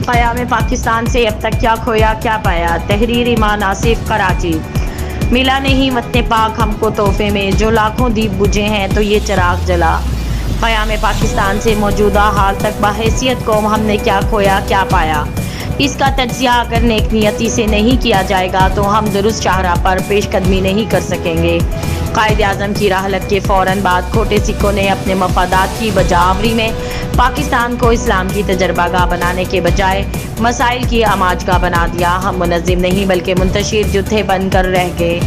क़याम पाकिस्तान से अब तक क्या खोया क्या पाया। तहरीर इमाम आसिफ, कराची। मिला नहीं वतन पाक हमको तोहफे में, जो लाखों दीप बुझे हैं तो ये चिराग जला। क़याम पाकिस्तान से मौजूदा हाल तक बहैसियत कौम हमने क्या खोया क्या पाया। इसका तज्जिया अगर नेक नियति से नहीं किया जाएगा तो हम दुरुस्त शाहराह पर पेशकदमी नहीं कर सकेंगे। कायद आज़म की राहलत के फ़ौरन बाद खोटे सिक्कों ने अपने मफादात की बजावरी में पाकिस्तान को इस्लाम की तजर्बागाह बनाने के बजाय मसाइल की आमाजगाह बना दिया। हम मुनज़्ज़िम नहीं बल्कि मुंतशिर जुत्थे बन कर रह गए।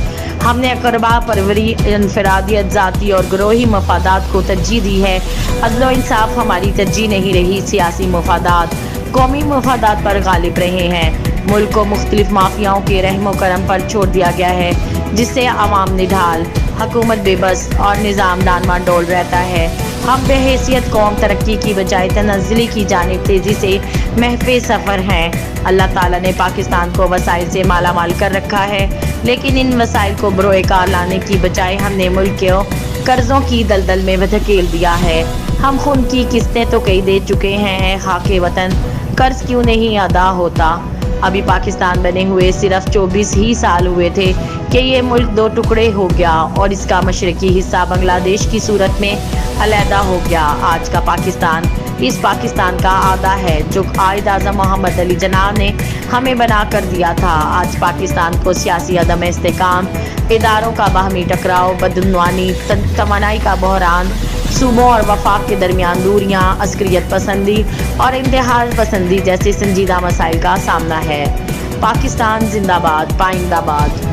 हमने अकरबा परवरी, इनफरादियत, ज़ाती और ग्रोही मफादात को तरजीह दी है। अदल इंसाफ हमारी तरजीह नहीं रही। सियासी मफादात कौमी मफादात पर गालिब रहे हैं। मुल्क को मुख्तलिफ माफियाओं के रहमो करम पर छोड़ दिया गया है, जिससे आवाम निढाल, हुकूमत बेबस और निज़ाम डानवा डोल रहता है। हम बेहैसियत कौम तरक्की की बजाय तनज़्ज़ुली की जानिब तेज़ी से महफ़े सफ़र हैं। अल्लाह ताला ने पाकिस्तान को वसाइल से माला माल कर रखा है, लेकिन इन वसाइल को बरोए कार लाने की बजाय हमने मुल्क को कर्ज़ों की दलदल में धकेल दिया है। हम खून की किस्तें तो कई दे चुके हैं, खाके वतन कर्ज क्यों नहीं अदा होता। अभी पाकिस्तान बने हुए सिर्फ 24 ही साल हुए थे कि ये मुल्क दो टुकड़े हो गया और इसका मशरकी हिस्सा बांग्लादेश की सूरत में अलहदा हो गया। आज का पाकिस्तान इस पाकिस्तान का आधा है जो कायद आज़म मोहम्मद अली जिन्ना ने हमें बना कर दिया था। आज पाकिस्तान को सियासी अदम इस्तेकाम, इदारों का बाहमी टकराव, बदउनवानी, तवानाई का बहरान, सूबों और वफाक के दरमियान दूरियां, अस्करियत पसंदी और इंतहाज पसंदी जैसे संजीदा मसाइल का सामना है। पाकिस्तान जिंदाबाद, पाइंदाबाद।